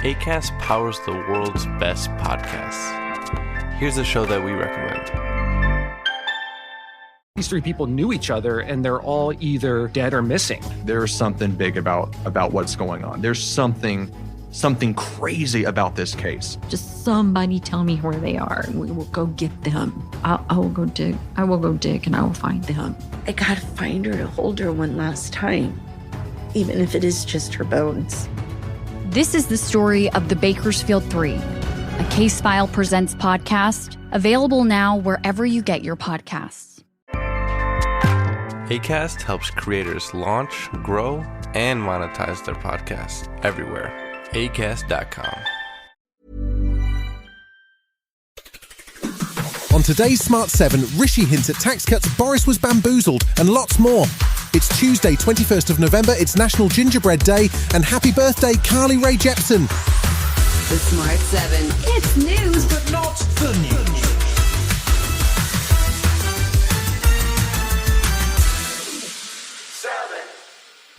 Acast powers the world's best podcasts. Here's a show that we recommend. These three people knew each other, and they're all either dead or missing. There's something big about what's going on. There's something crazy about this case. Just somebody tell me where they are, and we will go get them. I will go dig. I will go dig, and I will find them. I gotta find her to hold her one last time, even if it is just her bones. This is the story of the Bakersfield Three, a Case File Presents podcast, available now wherever you get your podcasts. Acast helps creators launch, grow, and monetize their podcasts everywhere. Acast.com. On today's Smart 7, Rishi hints at tax cuts, Boris was bamboozled, and lots more. It's Tuesday, 21st of November, it's National Gingerbread Day, and happy birthday, Carly Rae Jepsen. The Smart 7. It's news, but not the news.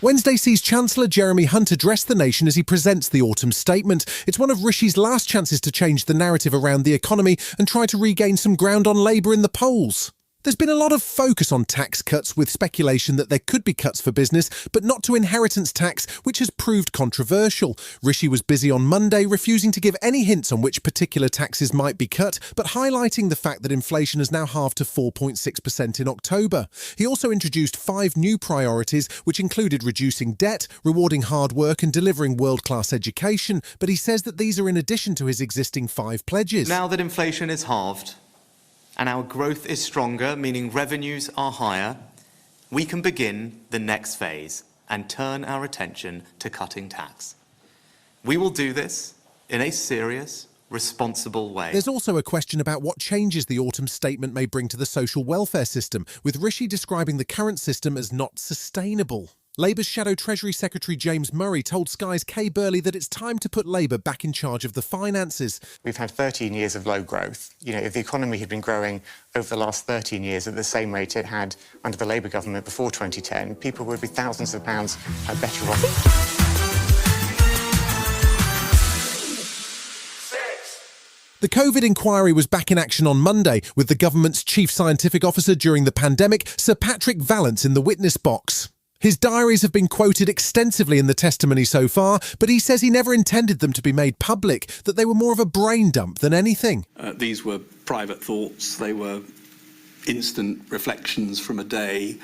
Wednesday sees Chancellor Jeremy Hunt address the nation as he presents the autumn statement. It's one of Rishi's last chances to change the narrative around the economy and try to regain some ground on Labour in the polls. There's been a lot of focus on tax cuts, with speculation that there could be cuts for business, but not to inheritance tax, which has proved controversial. Rishi was busy on Monday, refusing to give any hints on which particular taxes might be cut, but highlighting the fact that inflation has now halved to 4.6% in October. He also introduced 5 new priorities, which included reducing debt, rewarding hard work and delivering world-class education, but he says that these are in addition to his existing 5 pledges. Now that inflation is halved, and our growth is stronger, meaning revenues are higher, we can begin the next phase and turn our attention to cutting tax. We will do this in a serious, responsible way. There's also a question about what changes the autumn statement may bring to the social welfare system, with Rishi describing the current system as not sustainable. Labour's Shadow Treasury Secretary James Murray told Sky's Kay Burley that it's time to put Labour back in charge of the finances. We've had 13 years of low growth. You know, if the economy had been growing over the last 13 years at the same rate it had under the Labour government before 2010, people would be thousands of pounds better off. The COVID inquiry was back in action on Monday, with the government's chief scientific officer during the pandemic, Sir Patrick Vallance, in the witness box. His diaries have been quoted extensively in the testimony so far, but he says he never intended them to be made public, that they were more of a brain dump than anything. These were private thoughts. They were instant reflections from a day.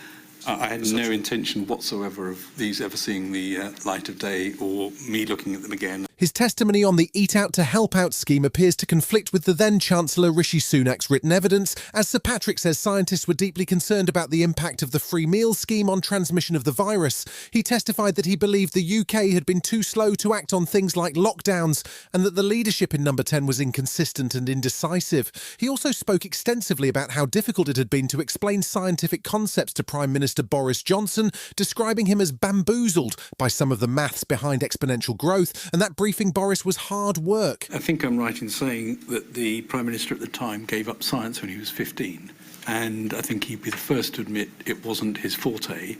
I had no intention whatsoever of these ever seeing the light of day or me looking at them again. His testimony on the Eat Out to Help Out scheme appears to conflict with the then-Chancellor Rishi Sunak's written evidence, as Sir Patrick says scientists were deeply concerned about the impact of the free meals scheme on transmission of the virus. He testified that he believed the UK had been too slow to act on things like lockdowns, and that the leadership in Number 10 was inconsistent and indecisive. He also spoke extensively about how difficult it had been to explain scientific concepts to Prime Minister Boris Johnson, describing him as bamboozled by some of the maths behind exponential growth, and that briefing Boris was hard work. I think I'm right in saying that the Prime Minister at the time gave up science when he was 15, and I think he'd be the first to admit it wasn't his forte,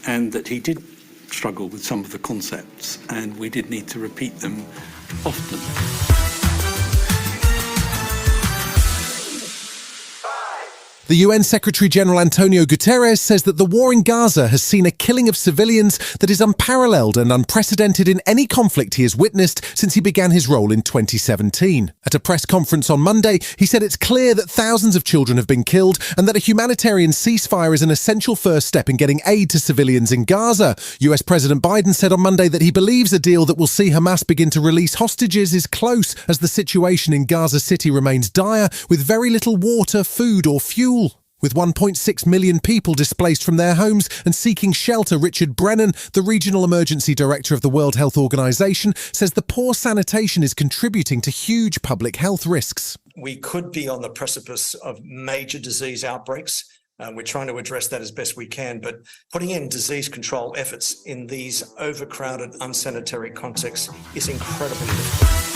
and that he did struggle with some of the concepts, and we did need to repeat them often. The UN Secretary-General Antonio Guterres says that the war in Gaza has seen a killing of civilians that is unparalleled and unprecedented in any conflict he has witnessed since he began his role in 2017. At a press conference on Monday, he said it's clear that thousands of children have been killed and that a humanitarian ceasefire is an essential first step in getting aid to civilians in Gaza. US President Biden said on Monday that he believes a deal that will see Hamas begin to release hostages is close, as the situation in Gaza City remains dire, with very little water, food or fuel. With 1.6 million people displaced from their homes and seeking shelter, Richard Brennan, the Regional Emergency Director of the World Health Organization, says the poor sanitation is contributing to huge public health risks. We could be on the precipice of major disease outbreaks. We're trying to address that as best we can, but putting in disease control efforts in these overcrowded, unsanitary contexts is incredibly difficult.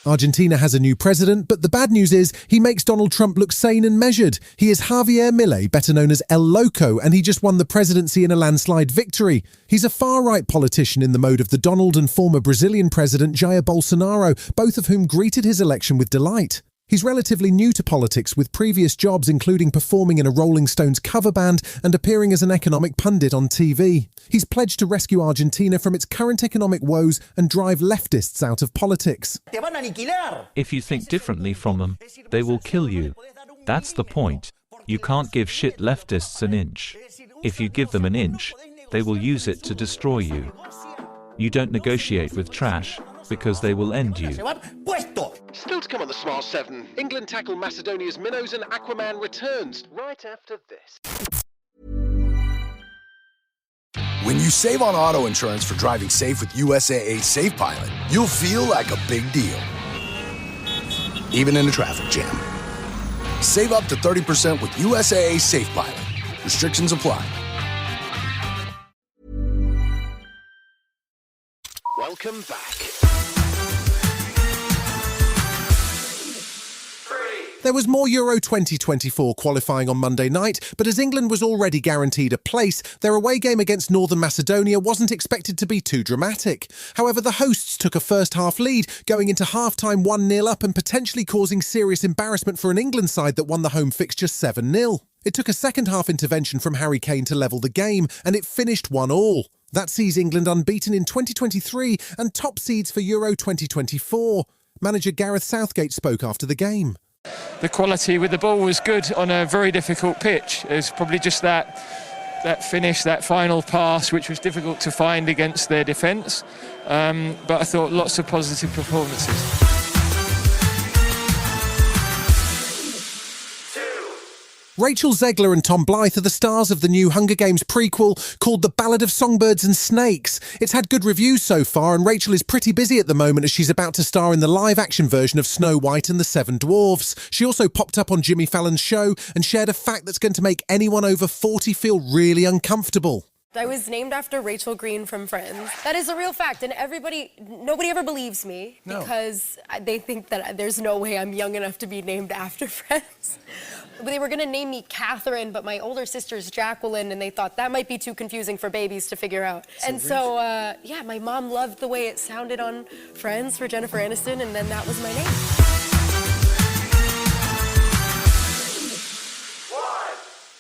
Argentina has a new president, but the bad news is he makes Donald Trump look sane and measured. He is Javier Milei, better known as El Loco, and he just won the presidency in a landslide victory. He's a far-right politician in the mode of the Donald and former Brazilian president Jair Bolsonaro, both of whom greeted his election with delight. He's relatively new to politics, with previous jobs including performing in a Rolling Stones cover band and appearing as an economic pundit on TV. He's pledged to rescue Argentina from its current economic woes and drive leftists out of politics. If you think differently from them, they will kill you. That's the point. You can't give shit leftists an inch. If you give them an inch, they will use it to destroy you. You don't negotiate with trash, because they will end you. Still to come on the Smart 7, England tackle Macedonia's minnows and Aquaman returns right after this. When you save on auto insurance for driving safe with USAA Safe Pilot, you'll feel like a big deal, even in a traffic jam. Save up to 30% with USAA Safe Pilot. Restrictions apply. Welcome back. There was more Euro 2024 qualifying on Monday night, but as England was already guaranteed a place, their away game against Northern Macedonia wasn't expected to be too dramatic. However, the hosts took a first-half lead, going into half-time 1-0 up and potentially causing serious embarrassment for an England side that won the home fixture 7-0. It took a second-half intervention from Harry Kane to level the game, and it finished 1-1. That sees England unbeaten in 2023 and top seeds for Euro 2024. Manager Gareth Southgate spoke after the game. The quality with the ball was good on a very difficult pitch. It was probably just that finish, that final pass, which was difficult to find against their defence. But I thought lots of positive performances. Rachel Zegler and Tom Blythe are the stars of the new Hunger Games prequel called The Ballad of Songbirds and Snakes. It's had good reviews so far, and Rachel is pretty busy at the moment as she's about to star in the live-action version of Snow White and the Seven Dwarfs. She also popped up on Jimmy Fallon's show and shared a fact that's going to make anyone over 40 feel really uncomfortable. I was named after Rachel Green from Friends. That is a real fact, and nobody ever believes me because they think that there's no way I'm young enough to be named after Friends. They were going to name me Catherine, but my older sister's Jacqueline, and they thought that might be too confusing for babies to figure out. So my mom loved the way it sounded on Friends for Jennifer Aniston, and then that was my name.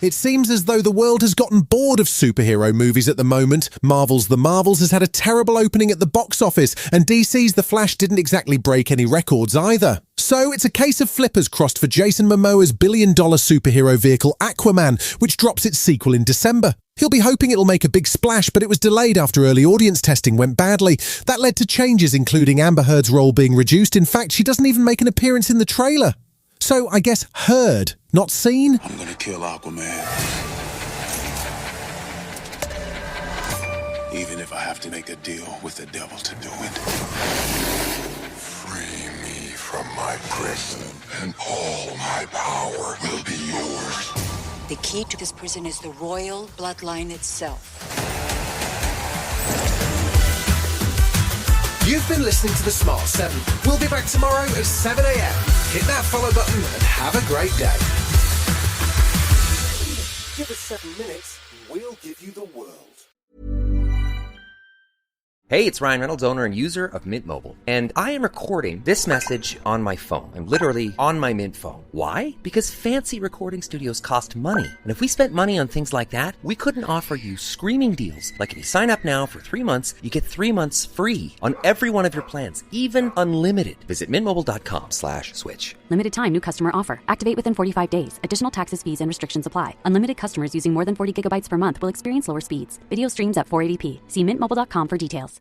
It seems as though the world has gotten bored of superhero movies at the moment. Marvel's The Marvels has had a terrible opening at the box office, and DC's The Flash didn't exactly break any records either. So it's a case of flippers crossed for Jason Momoa's billion-dollar superhero vehicle Aquaman, which drops its sequel in December. He'll be hoping it'll make a big splash, but it was delayed after early audience testing went badly. That led to changes, including Amber Heard's role being reduced. In fact, she doesn't even make an appearance in the trailer. So I guess heard, not seen. I'm gonna kill Aquaman. Even if I have to make a deal with the devil to do it. Free me from my prison, and all my power will be yours. The key to this prison is the royal bloodline itself. You've been listening to The Smart 7. We'll be back tomorrow at 7 a.m. Hit that follow button and have a great day. Give us 7 minutes and we'll give you the world. Hey, it's Ryan Reynolds, owner and user of Mint Mobile. And I am recording this message on my phone. I'm literally on my Mint phone. Why? Because fancy recording studios cost money. And if we spent money on things like that, we couldn't offer you screaming deals. Like if you sign up now for 3 months, you get 3 months free on every one of your plans, even unlimited. Visit mintmobile.com/switch. Limited time new customer offer. Activate within 45 days. Additional taxes, fees, and restrictions apply. Unlimited customers using more than 40 gigabytes per month will experience lower speeds. Video streams at 480p. See mintmobile.com for details.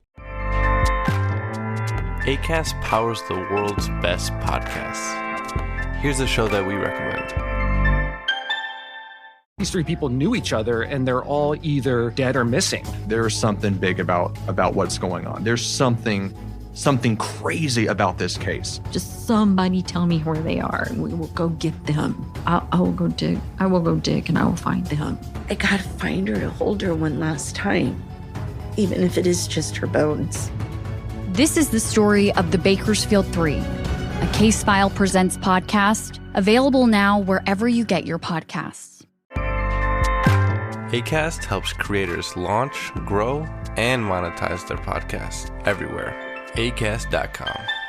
Acast powers the world's best podcasts. Here's a show that we recommend. These three people knew each other, and they're all either dead or missing. There's something big about what's going on. There's something crazy about this case. Just somebody tell me where they are, and we will go get them. I will go dig. I will go dig, and I will find them. I gotta find her to hold her one last time, even if it is just her bones. This is the story of the Bakersfield 3, a Case File Presents podcast, available now wherever you get your podcasts. Acast helps creators launch, grow, and monetize their podcasts everywhere. Acast.com.